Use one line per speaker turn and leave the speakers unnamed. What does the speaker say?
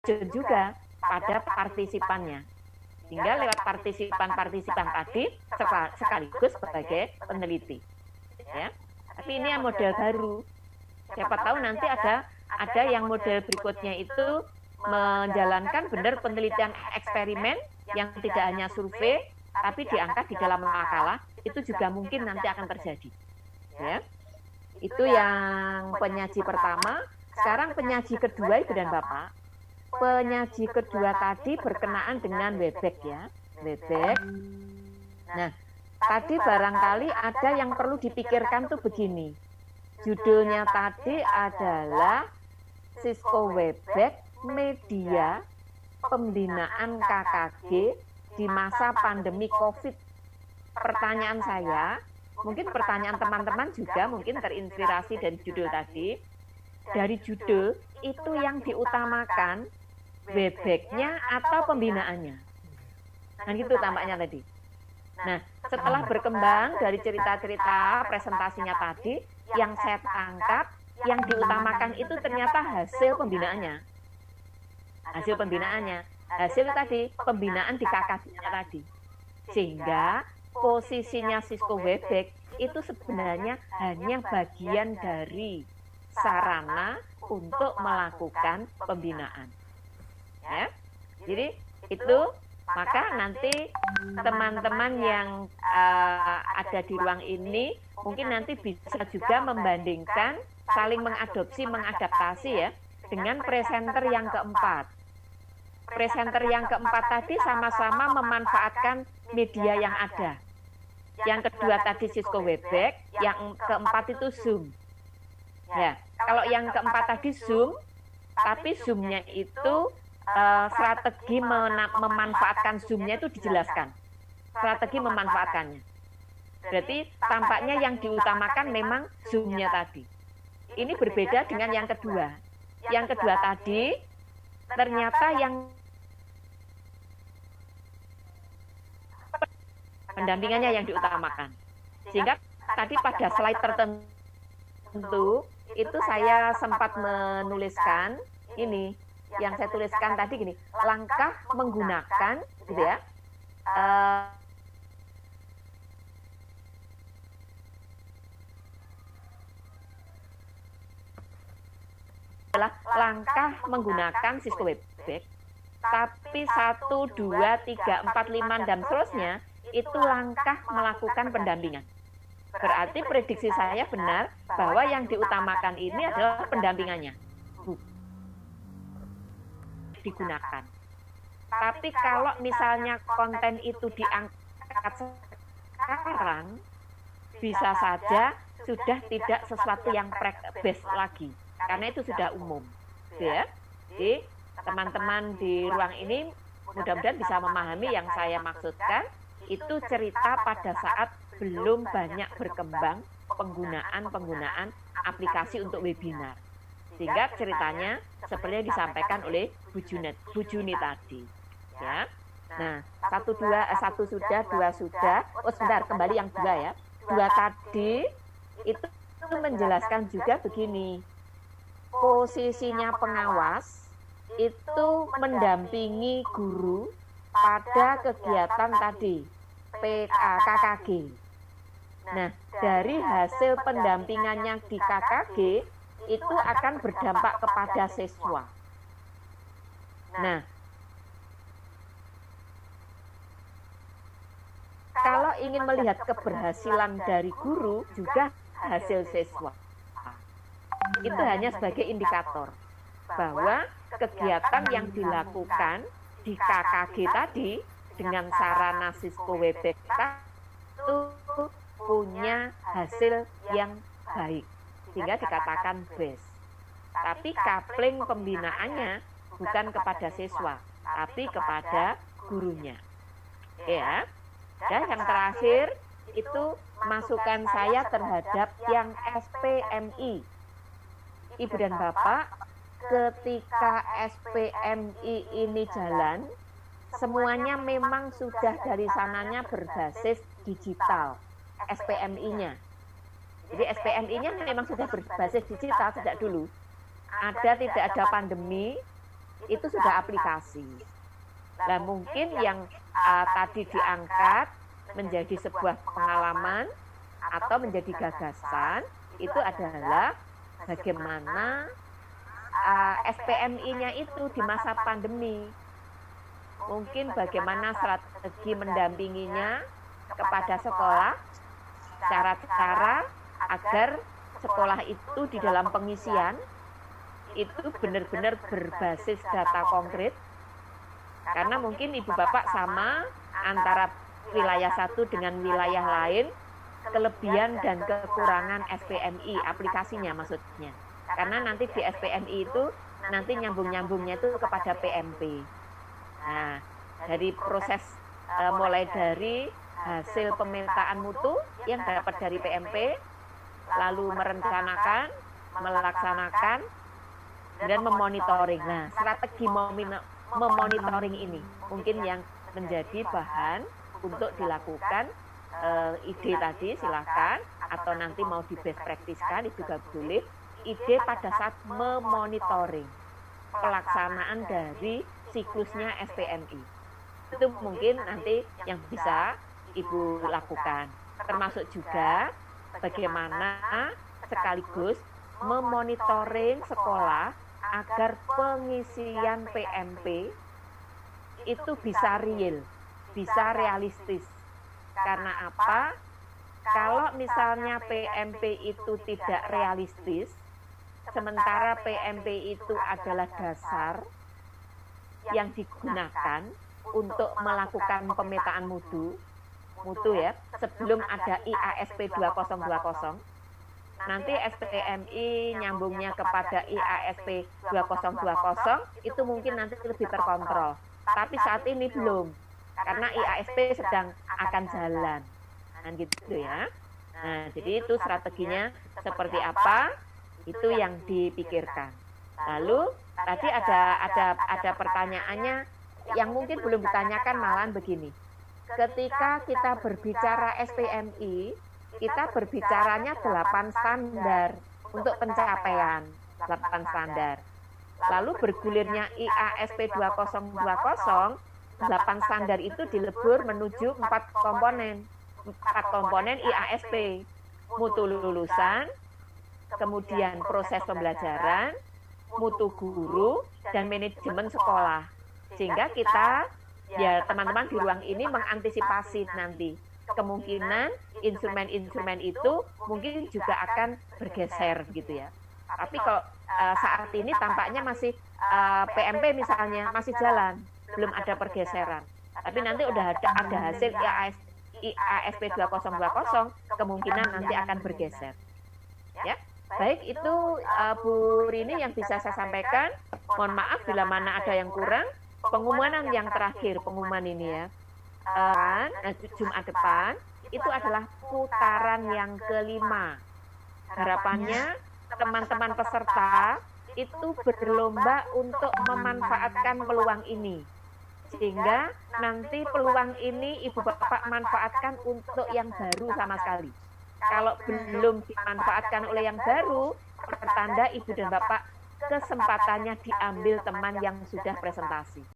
terjun juga pada partisipannya. Sehingga lewat partisipan-partisipan tadi sekaligus sebagai peneliti. Ya. Tapi ini yang model baru. Siapa tahu nanti ada yang model berikutnya itu menjalankan benar penelitian eksperimen yang tidak hanya survei, tapi diangkat di dalam makalah, itu juga mungkin nanti akan terjadi. Ya. Itu yang penyaji pertama. Sekarang penyaji kedua, Ibu dan Bapak. Penyaji kedua tadi berkenaan dengan Webeck ya. Webeck. Nah, tadi barangkali ada yang perlu dipikirkan tuh begini. Judulnya tadi adalah Sisco Webeck, Media Pembinaan KKG di masa pandemi COVID. Pertanyaan saya, mungkin pertanyaan teman-teman juga mungkin terinspirasi dari judul tadi. Dari judul itu yang diutamakan Webeck-nya atau pembinaannya. Nah gitu tampaknya tadi. Nah setelah berkembang dari cerita-cerita presentasinya tadi, yang saya tangkap, yang diutamakan itu ternyata hasil pembinaannya. Hasil pembinaannya. Hasil tadi, pembinaan di KKG-nya tadi. Sehingga posisinya Sisco Webeck itu sebenarnya hanya bagian dari sarana untuk melakukan pembinaan. Ya. Jadi itu, maka nanti teman-teman yang ada di ruang ini mungkin nanti bisa juga membandingkan, saling mengadaptasi ya dengan presenter yang keempat. Presenter yang keempat tadi sama-sama memanfaatkan media yang ada. Yang kedua tadi Sisco Webeck, yang keempat itu Zoom. Ya, kalau yang keempat tadi Zoom, tapi Zoom-nya itu strategi memanfaatkan Zoom-nya itu dijelaskan. Strategi memanfaatkannya. Berarti tampaknya yang diutamakan memang Zoom-nya tadi. Ini berbeda dengan yang kedua. Yang kedua tadi ternyata yang pendampingannya yang diutamakan. Sehingga tadi pada slide tertentu itu saya sempat menuliskan ini, yang saya tuliskan tadi gini, langkah menggunakan gitu ya. Adalah langkah menggunakan Sisco Webeck, tapi 1, 2, 3, 4, 5 dan seterusnya itu langkah melakukan pendampingan. Berarti prediksi saya benar bahwa yang diutamakan ini adalah pendampingannya. Digunakan. Tapi kalau misalnya konten itu diangkat sekarang, bisa saja sudah tidak sesuatu yang best lagi. Karena itu sudah umum. Ya. Jadi teman-teman di ruang ini mudah-mudahan bisa memahami yang saya maksudkan. Itu cerita pada saat belum banyak berkembang penggunaan aplikasi untuk webinar. Sehingga ceritanya seperti yang disampaikan oleh Bu Juni tadi. Ya. Nah, satu sudah, dua sudah. Oh sebentar, kembali yang dua ya. Dua tadi itu menjelaskan juga begini. Posisinya pengawas itu mendampingi guru pada kegiatan tadi. KKG. Nah, dari hasil pendampingannya di KKG itu akan berdampak kepada siswa. Nah, kalau ingin melihat keberhasilan dari guru juga hasil siswa. Itu hanya sebagai indikator bahwa kegiatan yang dilakukan di KKG tadi dengan sarana Sisco Webeck itu punya hasil yang baik, sehingga dikatakan best. Tapi coupling pembinaannya bukan kepada siswa, tapi kepada gurunya. Ya. Dan yang terakhir itu masukan saya terhadap yang SPMI. Ibu dan Bapak, ketika SPMI ini jalan, semuanya memang sudah dari sananya berbasis digital, SPMI-nya. Jadi SPMI-nya memang sudah berbasis digital sejak dulu. Tidak ada pandemi, itu sudah aplikasi. Nah, mungkin yang tadi diangkat menjadi sebuah pengalaman atau menjadi gagasan itu adalah bagaimana SPMI-nya itu di masa pandemi. Mungkin bagaimana strategi mendampinginya kepada sekolah, cara-cara agar sekolah itu di dalam pengisian itu benar-benar berbasis data konkret. Karena mungkin ibu bapak sama antara wilayah satu dengan wilayah lain, kelebihan dan kekurangan SPMI, aplikasinya maksudnya. Karena nanti di SPMI itu nanti nyambung-nyambungnya itu kepada PMP. Nah, dari proses mulai dari hasil pemetaan mutu yang dapat dari PMP, lalu merencanakan, melaksanakan, dan memonitoring. Nah, strategi memonitoring ini mungkin yang menjadi bahan untuk dilakukan ide tadi silakan, atau nanti mau di best practice-kan itu juga boleh. Ide pada saat memonitoring pelaksanaan dari siklusnya SPMI. Itu mungkin nanti yang bisa Ibu lakukan. Termasuk juga bagaimana sekaligus memonitoring sekolah agar pengisian PMP itu bisa real, bisa realistis. Karena apa? Kalau misalnya PMP itu tidak realistis, sementara PMP itu adalah dasar yang digunakan untuk melakukan pemetaan mutu ya, sebelum ada IASP 2020, nanti SPMI nyambungnya kepada IASP 2020 itu mungkin nanti lebih terkontrol. Tapi saat ini belum, karena IASP sedang akan jalan. Nah, gitu ya. Nah, jadi itu strateginya seperti apa? Itu yang dipikirkan. Lalu tadi ada pertanyaannya yang mungkin belum ditanyakan, malahan begini. Ketika kita berbicara SPMI, kita berbicaranya 8 standar untuk pencapaian, 8 standar. Lalu bergulirnya IASP 2020, 8 standar itu dilebur menuju 4 komponen. 4 komponen IASP, mutu lulusan, kemudian proses pembelajaran, mutu guru, dan manajemen sekolah. Sehingga kita, ya teman-teman di ruang ini mengantisipasi nanti kemungkinan instrumen-instrumen itu mungkin juga akan bergeser gitu ya. Tapi kalau saat ini tampaknya masih PMP misalnya masih jalan, belum ada pergeseran. Tapi nanti udah ada hasil IASP 2020, kemungkinan nanti akan bergeser. Ya, baik itu Bu Rini yang bisa saya sampaikan. Mohon maaf bila mana ada yang kurang. Pengumuman yang terakhir, pengumuman ini ya. Jumat depan itu adalah putaran yang kelima. Harapannya teman-teman peserta itu berlomba untuk memanfaatkan peluang ini. Sehingga nanti peluang ini Ibu Bapak manfaatkan untuk yang baru sama sekali. Kalau belum dimanfaatkan oleh yang baru, pertanda Ibu dan Bapak kesempatannya diambil teman yang sudah presentasi.